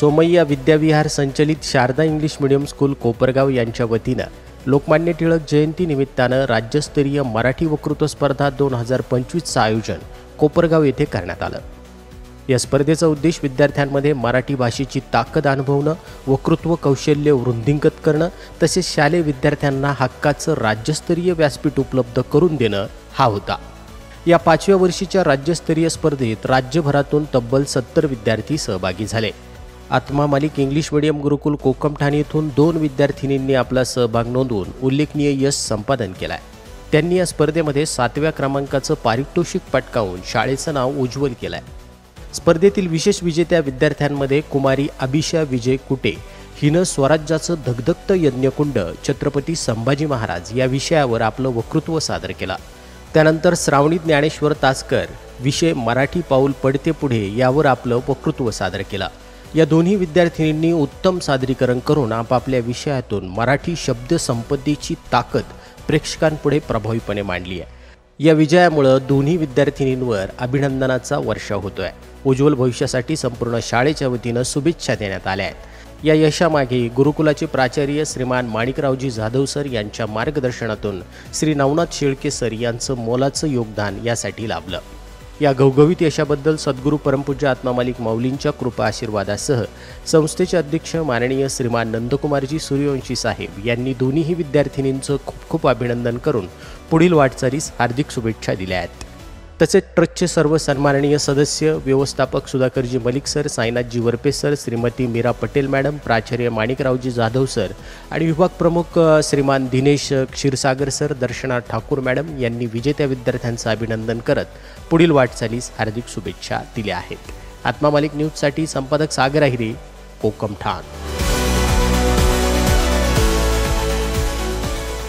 सोमय्या विद्याविहार संचलित Sharada English medium school Kopargaon यांच्या वतीनं लोकमान्य टिळक जयंती निमित्तानं राज्यस्तरीय मराठी वक्तृत्व स्पर्धा 2025चं आयोजन कोपरगाव येथे करण्यात आलं। या स्पर्धेचा उद्देश विद्यार्थ्यांमध्ये मराठी भाषेची ताकद अनुभवणं, वक्तृत्व कौशल्य वृद्धिंगत करणं तसेच शालेय विद्यार्थ्यांना हक्काचं राज्यस्तरीय व्यासपीठ उपलब्ध करून देणं हा होता। या 5व्या वर्षीच्या राज्यस्तरीय स्पर्धेत राज्यभरातून तब्बल 70 विद्यार्थी सहभागी झाले। आत्मा मालिक इंग्लिश मीडियम गुरुकुल कोकमठाणे येथून 2 विद्यार्थिनींनी आपला सहभाग नोंदवून उल्लेखनीय यश संपादन केलं आहे। त्यांनी या स्पर्धेमध्ये 7व्या क्रमांकाचं पारितोषिक पटकावून शाळेचं नाव उज्ज्वल केलं आहे। स्पर्धेतील विशेष विजेत्या विद्यार्थ्यांमध्ये कुमारी अभिषा विजय कुटे हिनं स्वराज्याचं धगधगतं यज्ञकुंड छत्रपती संभाजी महाराज या विषयावर आपलं वक्तृत्व सादर केलं। त्यानंतर श्रावणी ज्ञानेश्वर तासकर विषय मराठी पाऊल पडते पुढे यावर आपलं वक्तृत्व सादर केलं। या दोन्ही विद्यार्थिनींनी उत्तम सादरीकरण करून आपापल्या विषयातून मराठी शब्द संपत्तीची ताकद प्रेक्षकांपुढे प्रभावीपणे मांडली आहे। या विजयामुळे दोन्ही विद्यार्थिनींवर अभिनंदनाचा वर्षाव होतोय। उज्ज्वल भविष्यासाठी संपूर्ण शाळेच्या वतीनं शुभेच्छा देण्यात आल्या आहेत। या यशामागे गुरुकुलाचे प्राचार्य श्रीमान माणिकरावजी जाधव सर यांच्या मार्गदर्शनातून श्री नवनाथ शेळके सर यांचं मोलाचं योगदान यासाठी लाभलं। या घवघवीत यशाबद्दल सद्गुरू परमपूज्य आत्मा मालिक माऊलींच्या कृपा आशीर्वादासह संस्थेचे अध्यक्ष माननीय श्रीमान नंदकुमारजी सूर्यवंशी साहेब यांनी दोन्ही विद्यार्थिनींचं खूप खूप अभिनंदन करून पुढील वाटचालीस हार्दिक शुभेच्छा दिल्या आहेत। तसेच ट्रस्टचे सर्व सन्माननीय सदस्य व्यवस्थापक Sudhakarji Malik sir, साईनाथजी Varpe sir, Shrimati Mira Patel madam, प्राचार्य माणिकरावजी जाधव सर आणि विभाग प्रमुख श्रीमान दिनेश क्षीरसागर सर, दर्शना ठाकूर मॅडम यांनी विजेत्या विद्यार्थ्यांचं अभिनंदन करत पुढील वाटचालीस हार्दिक शुभेच्छा दिल्या आहेत। आत्मा मालिक न्यूजसाठी संपादक सागर आहिरे, कोकमठाण।